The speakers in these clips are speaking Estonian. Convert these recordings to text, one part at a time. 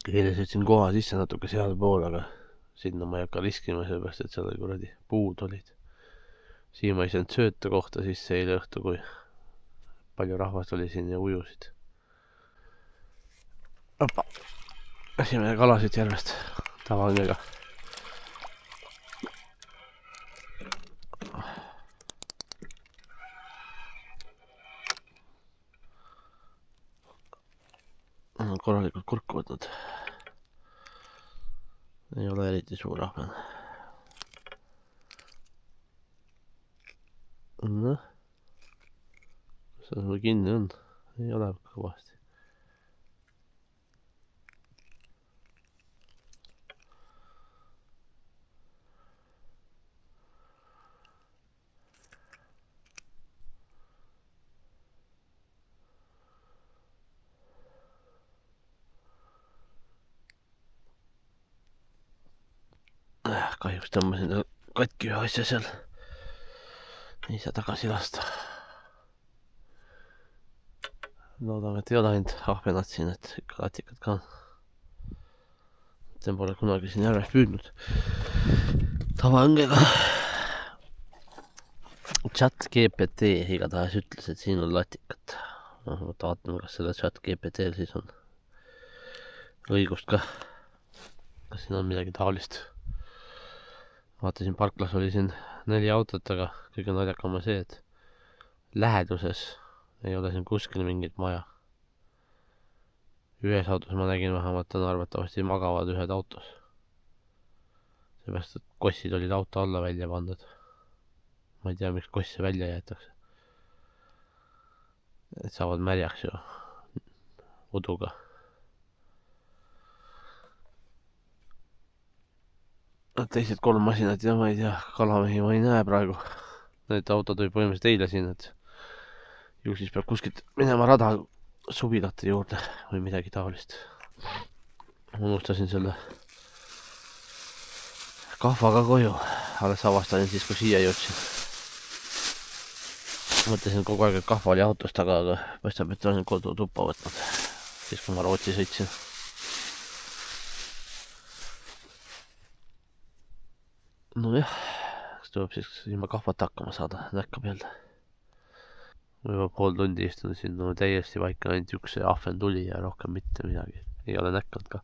eile sõitsin koha sisse natuke seal pool, aga sinna ma ei hakka riskima, sellepärast et seal oli kuradi puud olid. Siin ma ei saanud sööta kohta sisse eile õhtu, kui palju rahvast oli siin ja ujusid. Opa, esimene kalasid järvest tavaõngega. Korralikult kurku võtnud. Ei ole eriti suur ahven. Noh, kus see sul kinni on? Ei ole kõvasti. Kahjuks tõmbasin katki ühe asja seal. Ei saa tagasi lasta. Loodan, et ei ole ainult ahvenad siin, et ikka latikad ka on. See pole kunagi siin järves püüdnud. Tavaõngega. ChatGPT igatahes ütles, et siin on latikat. Vaatame, kas selle ChatGPT-l siis on õigust ka. Kas siin on midagi taolist. Vaatasin, parklas oli siin 4 autot, aga kõige naljakam on see, et läheduses ei ole siin kuskil mingit maja. Ühes autos ma nägin vähemalt on arvatavasti magavad ühed autos. Seepärast, et kossid olid auto alla välja pandud. Ma ei tea, miks kosse välja jäetakse. Et saavad märjaks ju uduga. Teised 3 masinat ja ma ei tea, kalamehi ma ei näe praegu. Need autod oli põhimõtteliselt eile siin, et ju siis peab kuskilt minema rada suvilate juurde või midagi taolist. Unustasin selle kahvaga koju. Alles avastasin siis, kui siia jõudsin. Mõtlesin kogu aeg, et kahva oli autost taga, aga paistab, et olen kodu tuppa võtnud. Siis kui ma Rootsi sõitsin. Nojah, kas tuleb siis ilma kahvat hakkama saada, näkkab jälle. Ma juba pool tundi istun siin, no täiesti vaika, ainult üks ahven tuli ja rohkem mitte midagi. Ei ole näkkanud ka.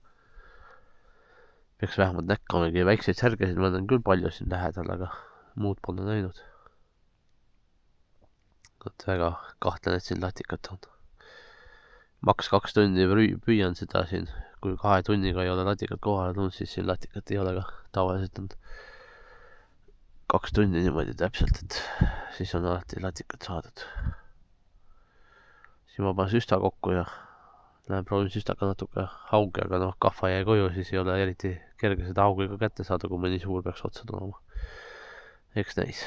Peaks vähemalt näkkamegi, väikseid särgesid ma olen küll palju siin lähedal, aga muud pole näinud. Et väga kahtlen, et siin latikat on. Maks 2 tundi püüan seda siin. Kui 2 tunniga ei ole latikat kohale tulnud, siis siin latikat ei ole ka. Tavaliselt on 2 tundi niimoodi täpselt, et siis on alati latikat saadud. Siis ma panen süsta kokku ja lähen proovin süstaka natuke haugi, aga noh, kahva jäi koju, siis ei ole eriti kerge seda haugi ka kätte saada, kui mõni suur peaks otsa tulema. Eks näis.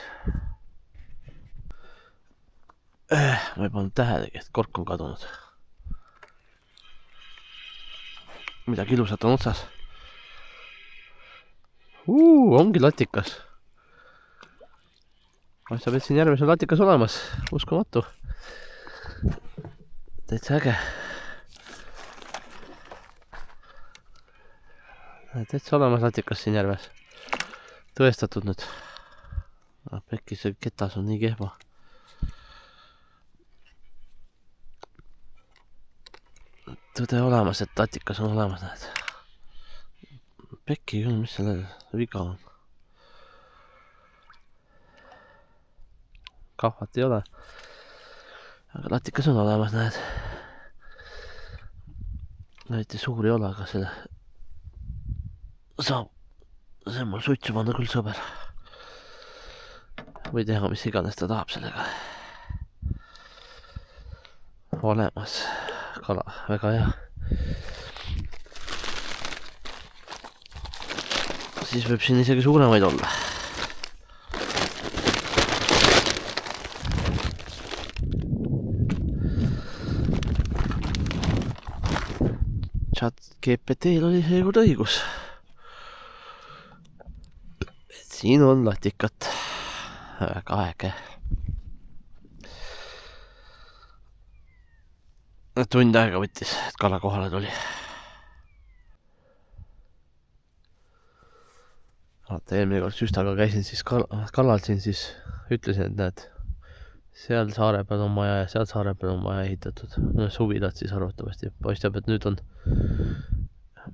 Ma ei pannud tähelegi, et kork on kadunud. Midagi ilusat on otsas. Ongi latikas. Paistab, et siin järves on latikas olemas. Uskumatu. Täitsa äge. Täitsa olemas latikas siin järves. Tõestatud nüüd. Pekkis see ketas on nii kehva. Tõde olemas, et latikas on olemas, näed. Pekki küll, mis selle viga on? Kahvat ei ole. Aga latikas on olemas, näed. Näiti suur ei ole, aga selle saab. See on mul suitsu panna küll sõber. Või teha, mis iganes ta tahab sellega. Olemas kala, väga hea. Siis võib siin isegi suuremaid olla. ChatGPT-l oli seekord õigus. Et siin on latikat. Väga äge. Tund aega võttis, et kala kohale tuli. vaata, eelmine kord süstaga käisin siis kallal siin, siis ütlesin, et näed, seal saare peal on maja ja seal saare peal on maja ehitatud. No suvilad siis arvatavasti. Paistab, et nüüd on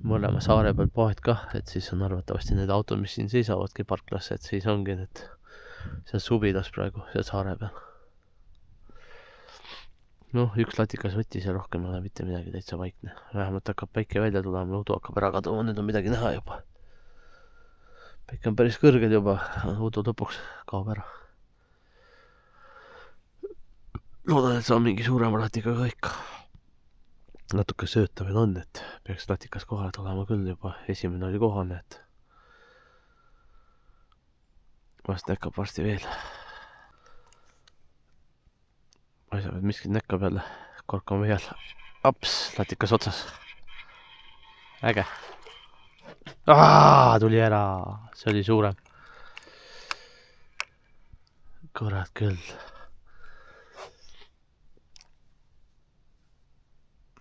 mõlema saare peal poed kah, et siis on arvatavasti need autod, mis siin seisavadki parklas, et siis ongi need seal suvilas praegu, seal saare peal. Noh, üks latikas võttis ja rohkem ei ole mitte midagi, täitsa vaikne. Vähemalt hakkab päike välja tulema, udu hakkab ära kaduma, nüüd on midagi näha juba. Päike on päris kõrged juba, udu lõpuks kaob ära. Loodan, et saan mingi suurema latikaga ikka. Natuke sööta veel on, et peaks latikas kohale tulema küll juba. Esimene oli kohane, et vast nekkab varsti veel. Paisab, et miskid nekkab jälle. Kork on veel. Aps, latikas otsas. Äge. Tuli ära. See oli suurem. Kurat küll.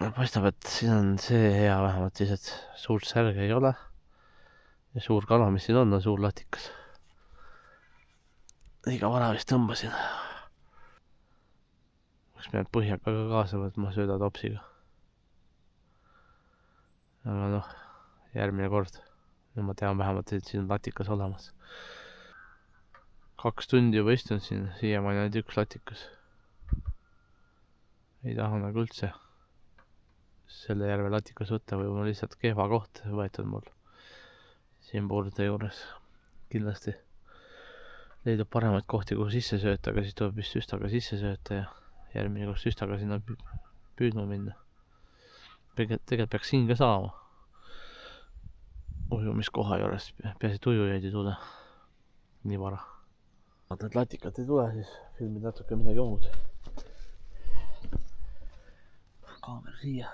Paistab, et siin on see hea vähemalt siis, et suurt särge ei ole. Ja suur kala, mis siin on suur latikas. Liiga vara vist tõmbasin. Kas me põhjaga ka kaasa võtma sööda topsiga. Aga noh, järgmine kord. Ja ma tean vähemalt, et siin on latikas olemas. 2 tundi juba istun siin, siiamaani ainult üks latikas. Ei taha nagu üldse selle järve latikas võtta, või on lihtsalt kehva koht võetud mul siin puurde juures. Kindlasti leidub paremaid kohti, kuhu sisse sööta, aga siis tuleb vist süstaga sisse sööta ja järgmine kord süstaga sinna püüdma minna. Tegelikult peaks siin ka saama ujumiskoha juures, peaasi, et ujujaid ei tule nii vara. Vaata, et latikat ei tule, siis filmid natuke midagi muud. Kaamera siia.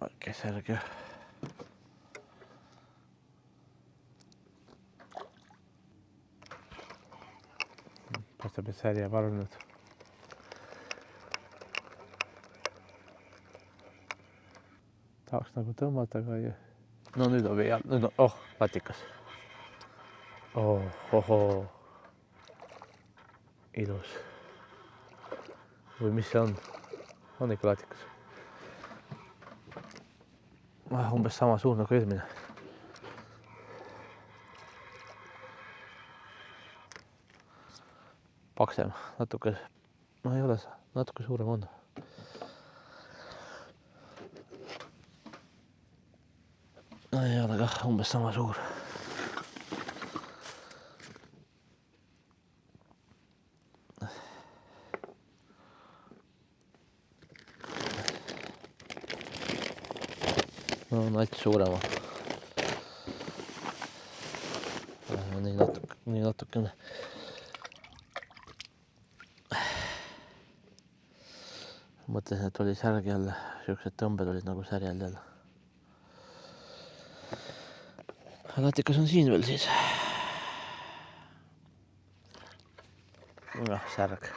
Okei, selge. Paistab, et säri jääb arvanud. Tahaks nagu tõmmata, aga ei. No nüüd on vee all, nüüd on, latikas. Ilus. Või mis see on? On ikka latikas. Umbes sama suur nagu eelmine. Paksem, natuke, no ei ole, natuke suurem on. No ei ole kah, umbes sama suur. No nats suurema. Nii natukene. Mõtlesin, et oli särg jälle. Siuksed tõmbed olid nagu särjel jälle. Latikas on siin veel siis. Särg.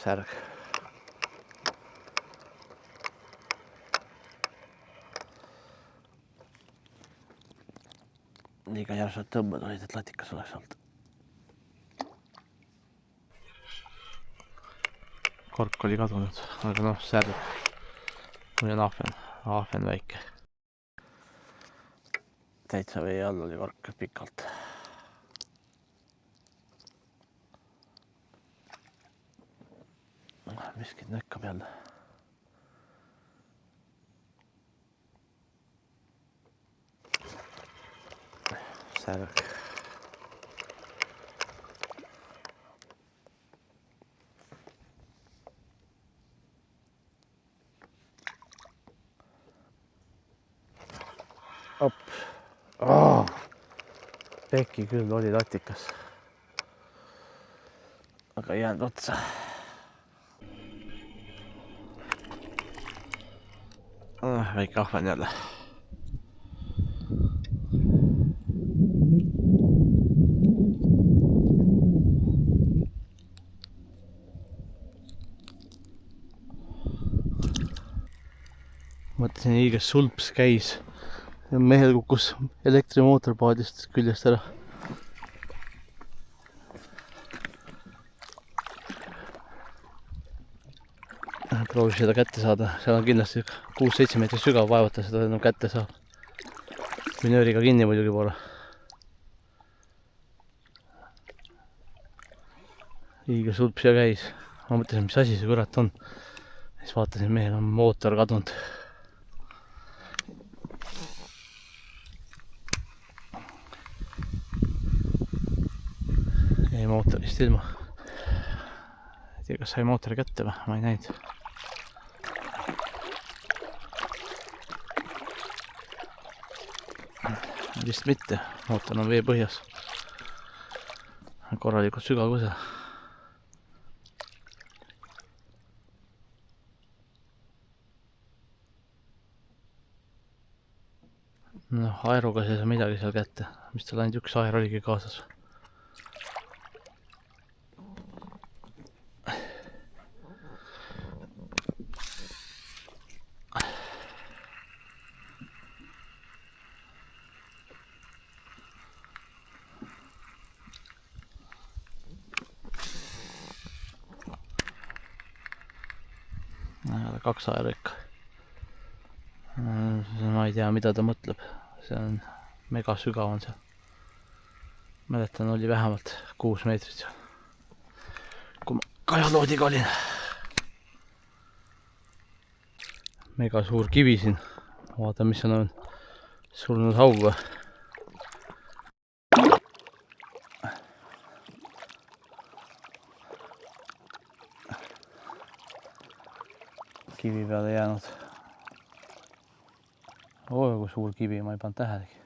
Särg. liiga järsud tõmbad olid, et latikas oleks olnud. Kork oli kadunud, aga noh, särg. Või on ahven väike. Täitsa vee all oli kork pikalt. Miskid nökkab jälle. Särg. Op. Peki küll oli latikas. Aga ei jäänud otsa. Väike ahven jälle. Mõtlesin, hiiges sulps käis ja mehel kukkus elektrimootor paadist küljest ära. Proovis seda kätte saada, seal on kindlasti 6-7 meetrit sügav, vaevata seda enam kätte saab. Kui nööriga kinni muidugi pole. Hiiges sulps ja käis. Ma mõtlesin, mis asi see kurat on. Siis vaatasin, mehel on mootor kadunud. Jäi mootorist ilma. Ei tea, kas sai mootori kätte või? Ma ei näinud. Vist mitte. Mootor on vee põhjas. Korralikult sügav kõse. Noh, aeruga ei saa midagi seal kätte. Mis tal ainult üks aer oligi kaasas. Kaks aeru ikka. Ma ei tea, mida ta mõtleb. See on mega sügav on seal. Mäletan, oli vähemalt 6 meetrit seal. Kui ma kajaloodiga olin. Mega suur kivi siin. Vaata, mis on surnud haug või. Kivi peale jäänud. Kui suur kivi, ma ei pannud tähelegi.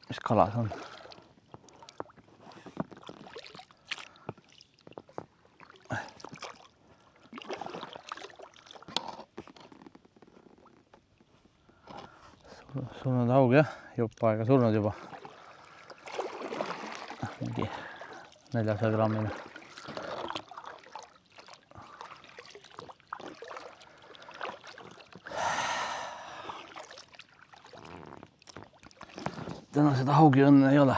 Mis kala see on? Surnud haug jah, jupp aega surnud juba. Mingi 400 grammine. Täna seda haugi õnne ei ole.